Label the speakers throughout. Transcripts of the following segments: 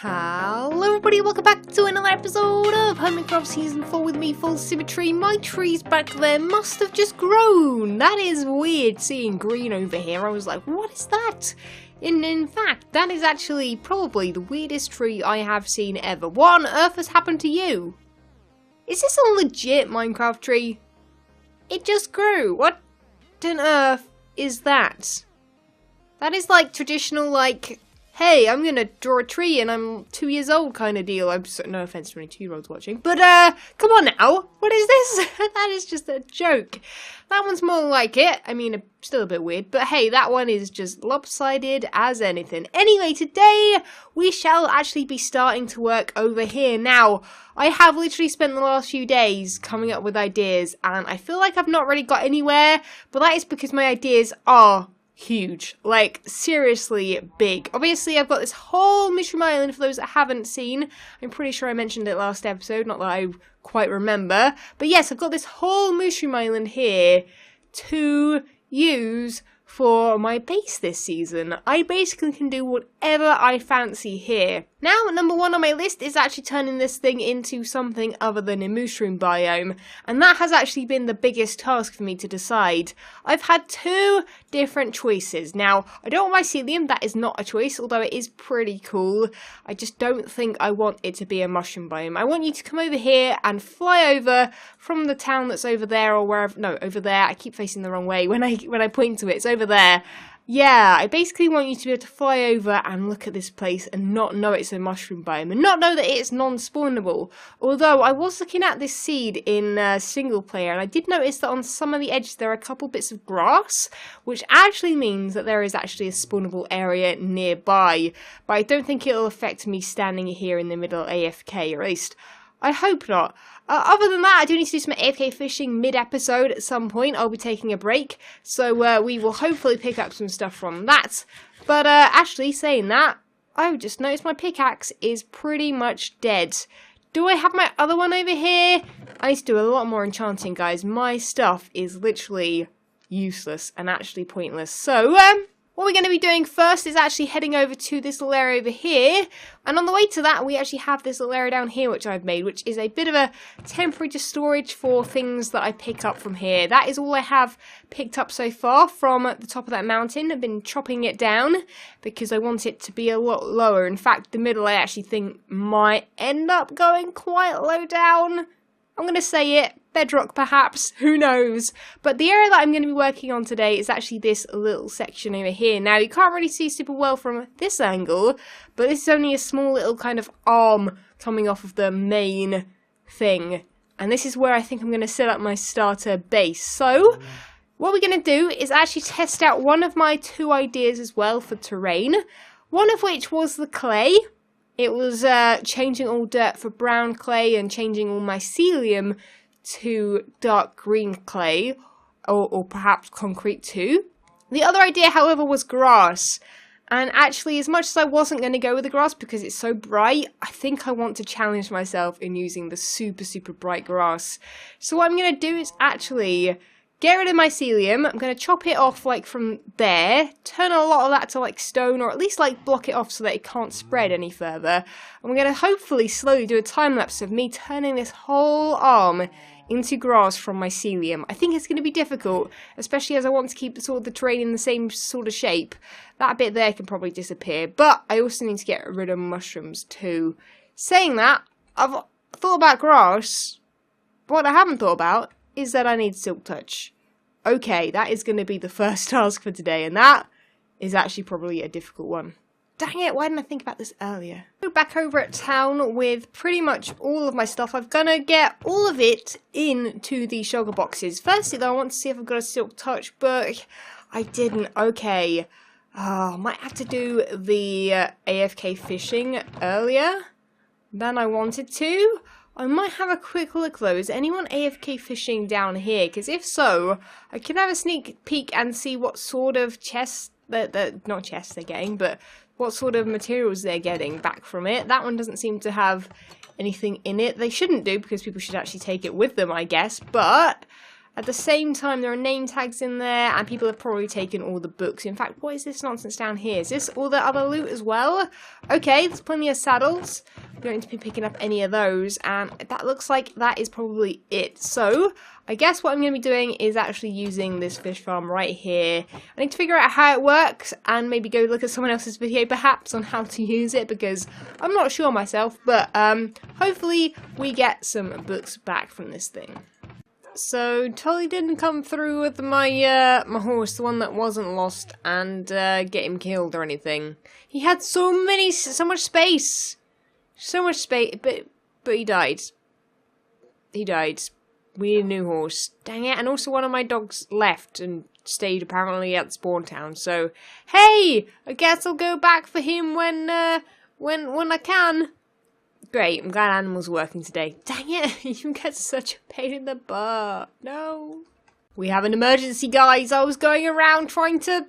Speaker 1: Hello everybody, welcome back to another episode of Hermitcraft Season 4 with me, FalseSymmetry. My trees back there must have just grown. That is weird seeing green over here. I was like, what is that? In fact, that is actually probably the weirdest tree I have seen ever. What on earth has happened to you? Is this a legit Minecraft tree? It just grew. What on earth is that? That is like traditional, like, hey, I'm gonna draw a tree and I'm 2 years old kind of deal. I'm so, no offense to any 2-year-olds watching, but come on now, what is this? That is just a joke. That one's more like it. I mean, still a bit weird, but hey, that one is just lopsided as anything. Anyway, today we shall actually be starting to work over here. Now, I have literally spent the last few days coming up with ideas, and I feel like I've not really got anywhere, but that is because my ideas are huge, like seriously big. Obviously I've got this whole mushroom island for those that haven't seen. I'm pretty sure I mentioned it last episode, not that I quite remember, but yes, I've got this whole mushroom island here to use for my base this season. I basically can do whatever I fancy here. Now, number one on my list is actually turning this thing into something other than a mooshroom biome, and that has actually been the biggest task for me to decide. I've had two different choices. Now, I don't want mycelium, that is not a choice, although it is pretty cool. I just don't think I want it to be a mushroom biome. I want you to come over here and fly over from the town that's over there, or wherever, no, over there. I keep facing the wrong way when I point to it. It's over there. Yeah, I basically want you to be able to fly over and look at this place and not know it's a mushroom biome and not know that it's non-spawnable. Although I was looking at this seed in single player and I did notice that on some of the edges there are a couple bits of grass, which actually means that there is actually a spawnable area nearby. But I don't think it'll affect me standing here in the middle AFK, or at least I hope not. Other than that, I do need to do some AFK fishing mid-episode at some point. I'll be taking a break, so we will hopefully pick up some stuff from that. But actually, saying that, I just noticed my pickaxe is pretty much dead. Do I have my other one over here? I need to do a lot more enchanting, guys. My stuff is literally useless and actually pointless. So, what we're going to be doing first is actually heading over to this little area over here, and on the way to that we actually have this little area down here which I've made, which is a bit of a temporary storage for things that I pick up from here. That is all I have picked up so far from the top of that mountain. I've been chopping it down because I want it to be a lot lower. In fact, the middle I actually think might end up going quite low down. I'm going to say it. Bedrock perhaps, who knows. But the area that I'm going to be working on today is actually this little section over here. Now you can't really see super well from this angle, but this is only a small little kind of arm coming off of the main thing. And this is where I think I'm going to set up my starter base. So what we're going to do is actually test out one of my two ideas as well for terrain. One of which was the clay. It was changing all dirt for brown clay and changing all mycelium to dark green clay, or perhaps concrete too. The other idea, however, was grass. And actually, as much as I wasn't going to go with the grass because it's so bright, I think I want to challenge myself in using the super bright grass. So what I'm going to do is actually get rid of mycelium. I'm going to chop it off like from there, turn a lot of that to like stone, or at least like block it off so that it can't spread any further. And we're going to hopefully slowly do a time lapse of me turning this whole arm into grass from mycelium. I think it's going to be difficult, especially as I want to keep the terrain in the same sort of shape. That bit there can probably disappear, but I also need to get rid of mushrooms too. Saying that, I've thought about grass, but what I haven't thought about is that I need silk touch. Okay, that is going to be the first task for today, and that is actually probably a difficult one. Dang it, why didn't I think about this earlier? So back over at town with pretty much all of my stuff. I'm gonna get all of it into the sugar boxes. Firstly though, I want to see if I've got a silk touch, but I didn't. Okay. Might have to do the AFK fishing earlier than I wanted to. I might have a quick look though. Is anyone AFK fishing down here? Because if so, I can have a sneak peek and see what sort of chests, not chests they're getting, but what sort of materials they're getting back from it. That one doesn't seem to have anything in it. They shouldn't do, because people should actually take it with them, I guess. But At the same time, there are name tags in there, and people have probably taken all the books. In fact, what is this nonsense down here? Is this all the other loot as well? Okay, there's plenty of saddles. We don't need to be picking up any of those, and that looks like that is probably it. So, I guess what I'm going to be doing is actually using this fish farm right here. I need to figure out how it works, and maybe go look at someone else's video perhaps on how to use it, because I'm not sure myself, but hopefully we get some books back from this thing. So, Tully didn't come through with my my horse, the one that wasn't lost, and get him killed or anything. He had so much space! So much space, but he died. He died. We need a new horse. Dang it, and also one of my dogs left and stayed apparently at spawn town, so, hey! I guess I'll go back for him when I can. Great, I'm glad animals are working today. Dang it, you get such a pain in the butt. No. We have an emergency, guys. I was going around trying to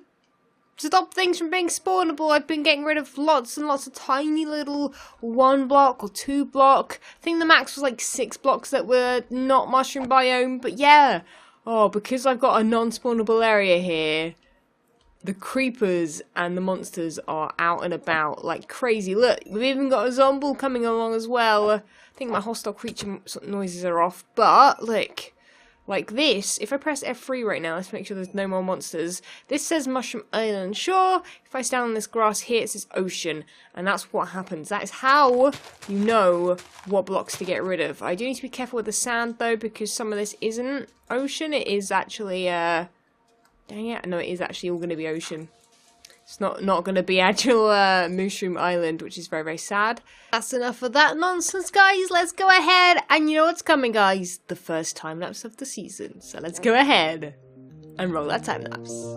Speaker 1: stop things from being spawnable. I've been getting rid of lots and lots of tiny little 1 block or 2 block. I think the max was like 6 blocks that were not mushroom biome, but yeah. Oh, because I've got a non-spawnable area here, the creepers and the monsters are out and about like crazy. Look, we've even got a zombie coming along as well. I think my hostile creature noises are off, but look, like this, if I press F3 right now, let's make sure there's no more monsters. This says Mushroom Island. Sure, if I stand on this grass here, it says ocean, and that's what happens. That is how you know what blocks to get rid of. I do need to be careful with the sand though, because some of this isn't ocean. It is actually dang it, no, it is actually all going to be ocean. It's not going to be actual Mooshroom Island, which is very, very sad. That's enough of that nonsense, guys. Let's go ahead. And you know what's coming, guys? The first time-lapse of the season. So let's go ahead and roll that time-lapse.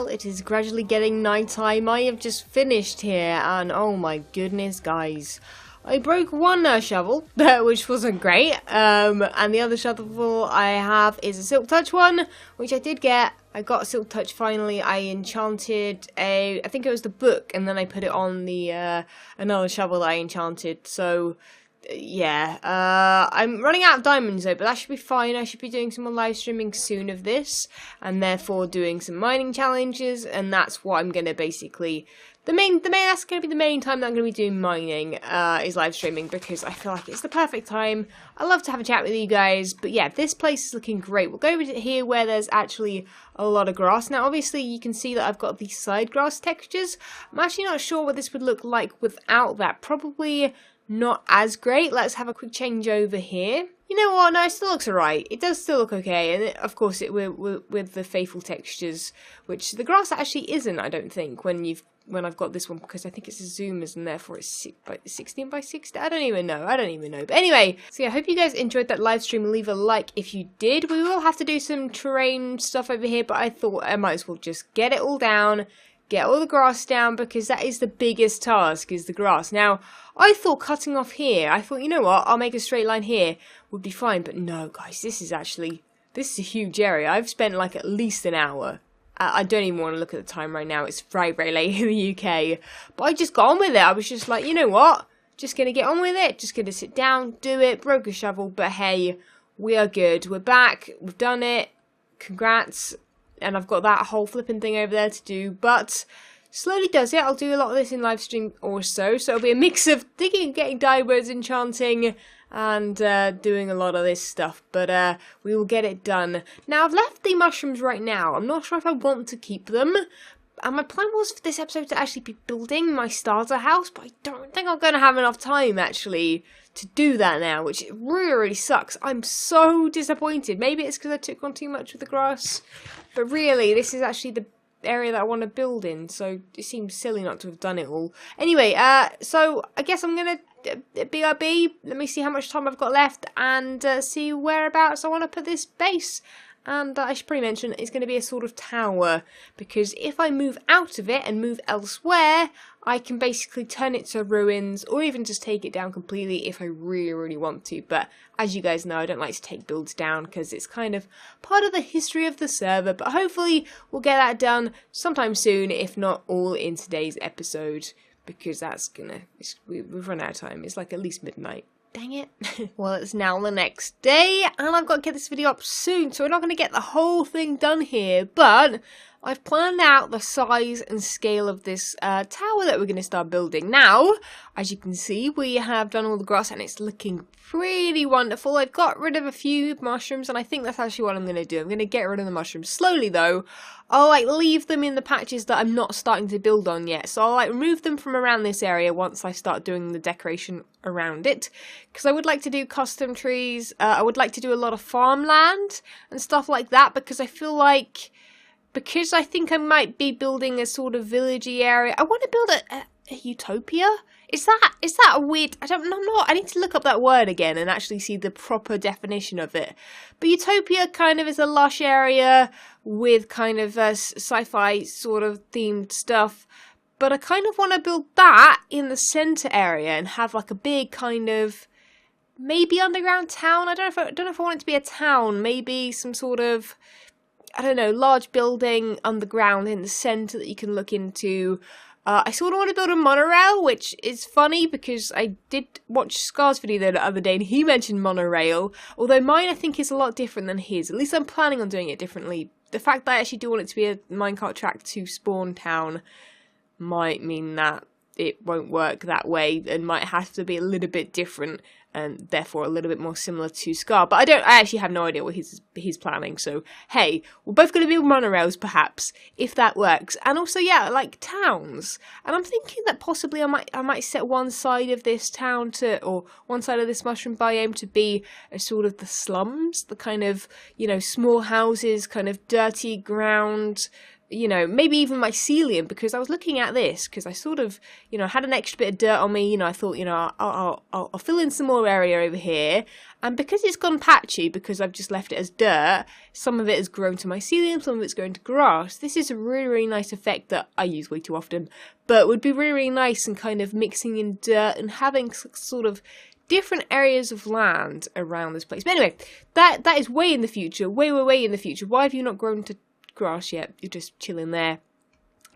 Speaker 1: It is gradually getting nighttime. I have just finished here, and oh my goodness, guys, I broke one shovel, which wasn't great, and the other shovel I have is a Silk Touch one, which I did get. I got Silk Touch finally. I enchanted I think it was the book, and then I put it on the another shovel that I enchanted, so yeah, I'm running out of diamonds though, but that should be fine. I should be doing some more live streaming soon of this, and therefore doing some mining challenges, and that's what I'm gonna basically, that's gonna be the main time that I'm gonna be doing mining, is live streaming, because I feel like it's the perfect time. I love to have a chat with you guys, but yeah, this place is looking great. We'll go over to here where there's actually a lot of grass. Now, obviously, you can see that I've got these side grass textures. I'm actually not sure what this would look like without that. Probably not as great. Let's have a quick change over here. You know what? No, it still looks alright. It does still look okay, and it, of course, with the faithful textures, which the grass actually isn't. I don't think when I've got this one, because I think it's a zoomers and therefore it's 16 by 60. I don't even know. But anyway, so yeah, I hope you guys enjoyed that live stream. Leave a like if you did. We will have to do some terrain stuff over here, but I thought I might as well just get it all down. Get all the grass down, because that is the biggest task, is the grass. Now, I thought cutting off here, I thought, you know what, I'll make a straight line here, would be fine. But no, guys, this is a huge area. I've spent like at least an hour. I don't even want to look at the time right now. It's very, very late in the UK. But I just got on with it. I was just like, you know what, just going to get on with it. Just going to sit down, do it, broke a shovel. But hey, we are good. We're back. We've done it. Congrats. And I've got that whole flipping thing over there to do, but slowly does it. I'll do a lot of this in live stream also, so it'll be a mix of digging, getting diamonds, enchanting, and doing a lot of this stuff, but we will get it done. Now, I've left the mushrooms right now. I'm not sure if I want to keep them, And my plan was for this episode to actually be building my starter house, but I don't think I'm going to have enough time, actually, to do that now, which really, really sucks. I'm so disappointed. Maybe it's because I took on too much of the grass, but really, this is actually the area that I want to build in, so it seems silly not to have done it all. Anyway, so I guess I'm going to BRB. Let me see how much time I've got left and see whereabouts I want to put this base. And I should probably mention it's going to be a sort of tower, because if I move out of it and move elsewhere, I can basically turn it to ruins, or even just take it down completely if I really, really want to. But as you guys know, I don't like to take builds down because it's kind of part of the history of the server. But hopefully we'll get that done sometime soon, if not all in today's episode, because that's we've run out of time. It's like at least midnight. Dang it. Well, it's now the next day, and I've got to get this video up soon, so we're not going to get the whole thing done here, but I've planned out the size and scale of this tower that we're going to start building. Now, as you can see, we have done all the grass, and it's looking pretty wonderful. I've got rid of a few mushrooms, and I think that's actually what I'm going to do. I'm going to get rid of the mushrooms slowly, though. I'll leave them in the patches that I'm not starting to build on yet. So I'll remove them from around this area once I start doing the decoration around it. Because I would like to do custom trees. I would like to do a lot of farmland and stuff like that, because I feel like, because I think I might be building a sort of villagey area. I want to build a utopia. Is that a weird? I don't know. I need to look up that word again and actually see the proper definition of it. But utopia kind of is a lush area with kind of sci-fi sort of themed stuff. But I kind of want to build that in the center area and have like a big kind of maybe underground town. I don't know if I want it to be a town. Maybe some sort of, I don't know, large building underground in the center that you can look into. I sort of want to build a monorail, which is funny because I did watch Scar's video the other day and he mentioned monorail, although mine I think is a lot different than his. At least I'm planning on doing it differently. The fact that I actually do want it to be a minecart track to Spawn Town might mean that it won't work that way and might have to be a little bit different and therefore a little bit more similar to Scar. But I actually have no idea what he's planning. So hey, we're both going to build monorails perhaps, if that works. And also, yeah, like towns. And I'm thinking that possibly I might set one side of this town to, or one side of this mushroom biome to be a sort of the slums, the kind of, you know, small houses, kind of dirty ground, you know, maybe even mycelium, because I was looking at this, because I sort of, you know, had an extra bit of dirt on me, you know, I thought, you know, I'll fill in some more area over here, and because it's gone patchy, because I've just left it as dirt, some of it has grown to mycelium, some of it's grown to grass. This is a really, really nice effect that I use way too often, but would be really, really nice and kind of mixing in dirt and having sort of different areas of land around this place. But anyway, that is way in the future, way in the future. Why have you not grown to grass yet? You're just chilling there.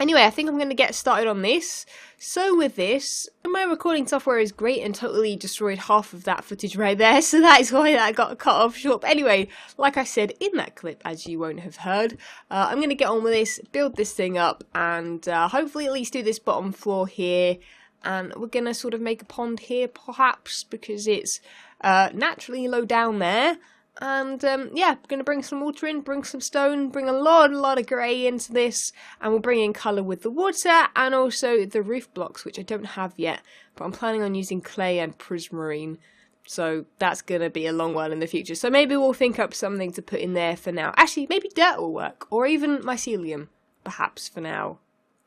Speaker 1: Anyway, I think I'm going to get started on this. So with this, my recording software is great and totally destroyed half of that footage right there, so that is why that got cut off short. But anyway, like I said in that clip, as you won't have heard, I'm going to get on with this, build this thing up, and hopefully at least do this bottom floor here. And we're going to sort of make a pond here, perhaps, because it's naturally low down there. And yeah, going to bring some water in, bring some stone, bring a lot of grey into this, and we'll bring in colour with the water and also the roof blocks, which I don't have yet, but I'm planning on using clay and prismarine, so that's going to be a long while in the future. So maybe we'll think up something to put in there for now. Actually, maybe dirt will work, or even mycelium, perhaps for now.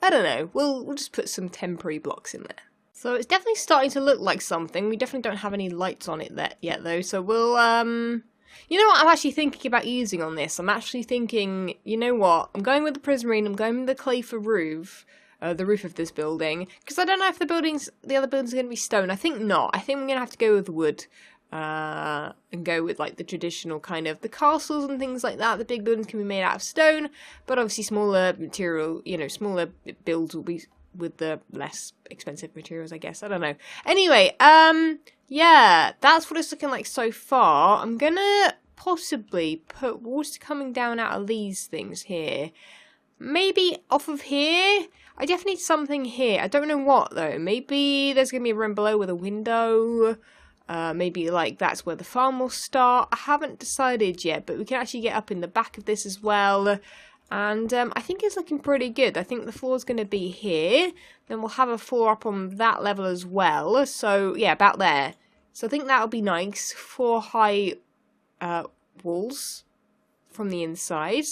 Speaker 1: I don't know, we'll just put some temporary blocks in there. So it's definitely starting to look like something. We definitely don't have any lights on it yet though, so we'll you know what I'm actually thinking about using on this? I'm actually thinking, you know what? I'm going with the prismarine, I'm going with the clay for roof, the roof of this building, because I don't know if the other buildings are going to be stone. I think not. I think I'm going to have to go with wood, and go with like the traditional kind of, the castles and things like that. The big buildings can be made out of stone, but obviously smaller material, you know, smaller builds will be with the less expensive materials, I guess. I don't know. Anyway, yeah, that's what it's looking like so far. I'm gonna possibly put water coming down out of these things here. Maybe off of here. I definitely need something here. I don't know what though. Maybe there's gonna be a room below with a window. Maybe like that's where the farm will start. I haven't decided yet, but we can actually get up in the back of this as well. And I think it's looking pretty good. I think the floor's going to be here. Then we'll have a floor up on that level as well. So, yeah, about there. So I think that'll be nice. 4 high walls from the inside.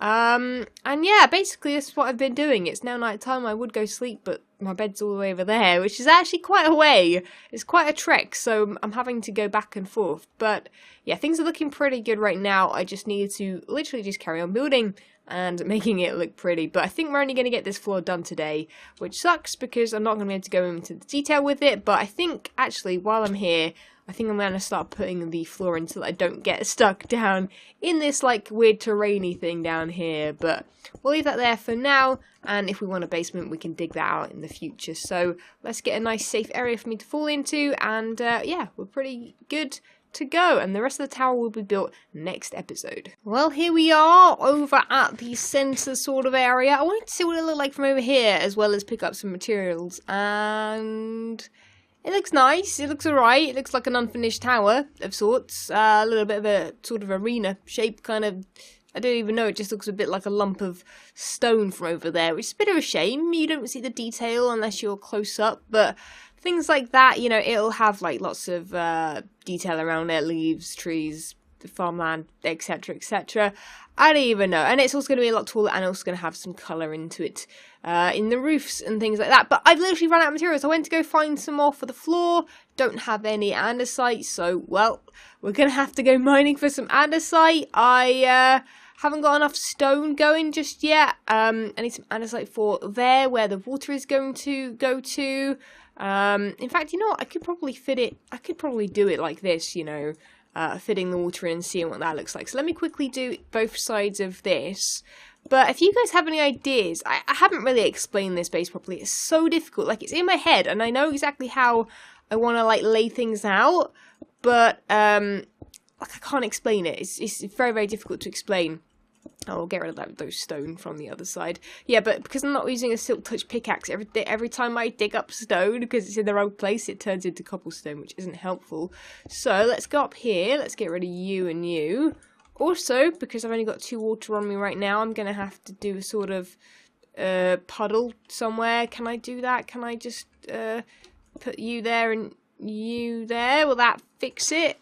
Speaker 1: And yeah, basically this is what I've been doing. It's now night time. I would go sleep, but my bed's all the way over there, which is actually quite a way. It's quite a trek, so I'm having to go back and forth. But yeah, things are looking pretty good right now. I just need to literally just carry on building and making it look pretty. But I think we're only going to get this floor done today, which sucks because I'm not going to be able to go into the detail with it. But I think actually while I'm here, I think I'm going to start putting the floor until I don't get stuck down in this like weird terrainy thing down here. But we'll leave that there for now, and if we want a basement we can dig that out in the future. So let's get a nice safe area for me to fall into, and yeah, we're pretty good to go, and the rest of the tower will be built next episode. Well, here we are over at the center sort of area. I wanted to see what it looked like from over here, as well as pick up some materials, and it looks nice. It looks alright. It looks like an unfinished tower of sorts. A little bit of a sort of arena shape, kind of. I don't even know. It just looks a bit like a lump of stone from over there, which is a bit of a shame. You don't see the detail unless you're close up, but things like that, you know, it'll have like lots of detail around it, leaves, trees, the farmland, etc, etc. I don't even know. And it's also going to be a lot taller, and also going to have some colour into it in the roofs and things like that. But I've literally run out of materials. I went to go find some more for the floor. Don't have any andesite, so, well, we're going to have to go mining for some andesite. I haven't got enough stone going just yet. I need some andesite for there, where the water is going to go to. In fact, you know what, I could probably fit it, I could probably do it like this, you know, fitting the water in, seeing what that looks like. So let me quickly do both sides of this. But if you guys have any ideas, I haven't really explained this base properly. It's so difficult. Like, it's in my head, and I know exactly how I want to, like, lay things out. But, like, I can't explain it. It's very, very difficult to explain. I'll get rid of those stone from the other side. Yeah, but because I'm not using a silk touch pickaxe, every time I dig up stone, because it's in the wrong place, it turns into cobblestone, which isn't helpful. So let's go up here. Let's get rid of you and you. Also, because I've only got 2 water on me right now, I'm going to have to do a sort of puddle somewhere. Can I do that? Can I just put you there and you there? Will that fix it?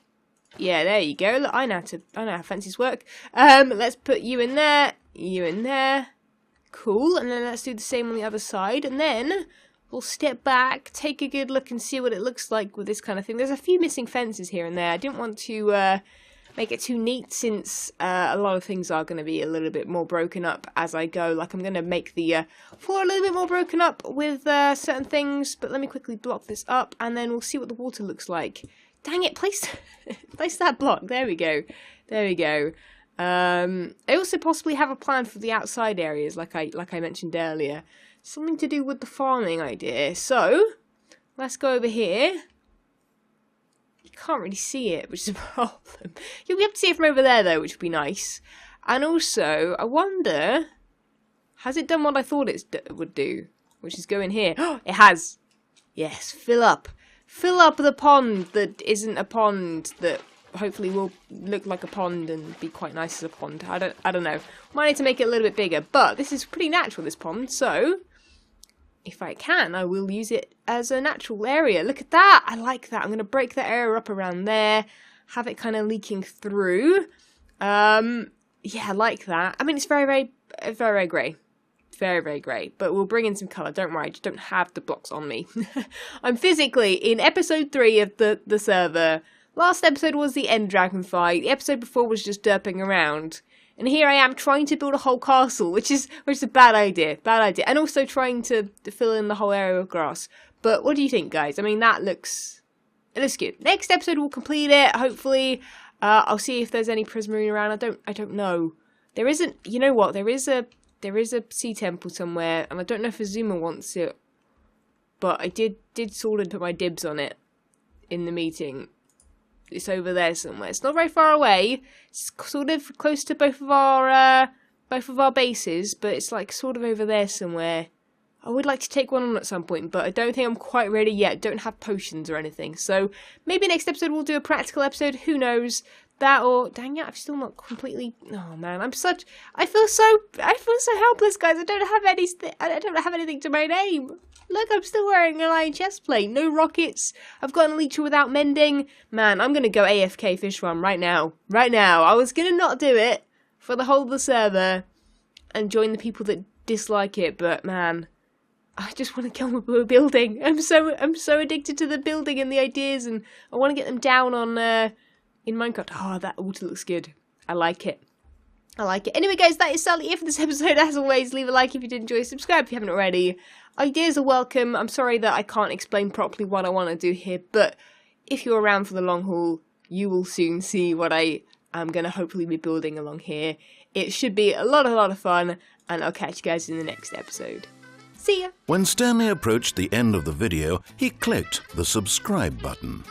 Speaker 1: Yeah, there you go. Look, I know how fancies work. Let's put you in there, you in there. Cool, and then let's do the same on the other side, and then we'll step back, take a good look and see what it looks like with this kind of thing. There's a few missing fences here and there. I didn't want to make it too neat, since a lot of things are going to be a little bit more broken up as I go. Like, I'm going to make the floor a little bit more broken up with certain things, but let me quickly block this up, and then we'll see what the water looks like. Dang it, place that block. There we go. There we go. I also possibly have a plan for the outside areas, like I mentioned earlier. Something to do with the farming idea. So, let's go over here. You can't really see it, which is a problem. You'll be able to see it from over there, though, which would be nice. And also, I wonder, has it done what I thought it would do? Which is go in here. Oh, it has. Yes, fill up. Fill up the pond that isn't a pond, that hopefully will look like a pond and be quite nice as a pond. I don't know. Might need to make it a little bit bigger, but this is pretty natural, this pond, so if I can, I will use it as a natural area. Look at that! I like that. I'm going to break that area up around there, have it kind of leaking through. Yeah, I like that. I mean, it's very, very grey. Very, very grey, but we'll bring in some colour, don't worry, I just don't have the blocks on me. I'm physically in episode 3 of the server. Last episode was the end dragon fight, the episode before was just derping around, and here I am trying to build a whole castle, which is a bad idea, and also trying to fill in the whole area with grass. But what do you think, guys? I mean, it looks good. Next episode we'll complete it, hopefully. I'll see if there's any prismarine around. I don't know. There isn't, you know what, there is a sea temple somewhere, and I don't know if Azuma wants it, but I did sort of put my dibs on it in the meeting. It's over there somewhere. It's not very far away. It's sort of close to both of our bases, but it's like sort of over there somewhere. I would like to take one on at some point, but I don't think I'm quite ready yet. Don't have potions or anything. So maybe next episode we'll do a practical episode. Who knows? That or dang it, I've still not completely. Oh man, I feel so helpless, guys. I don't have anything to my name. Look, I'm still wearing an iron chest plate. No rockets. I've got an elytra without mending. Man, I'm gonna go AFK fish farm right now. Right now. I was gonna not do it for the whole of the server and join the people that dislike it, but man, I just want to kill my building. I'm so addicted to the building and the ideas, and I want to get them down on in Minecraft. Oh, that water looks good. I like it. I like it. Anyway, guys, that is sadly it for this episode. As always, leave a like if you did enjoy, subscribe if you haven't already. Ideas are welcome. I'm sorry that I can't explain properly what I want to do here, but if you're around for the long haul, you will soon see what I am going to hopefully be building along here. It should be a lot of fun, and I'll catch you guys in the next episode. See ya!
Speaker 2: When Stanley approached the end of the video, he clicked the subscribe button.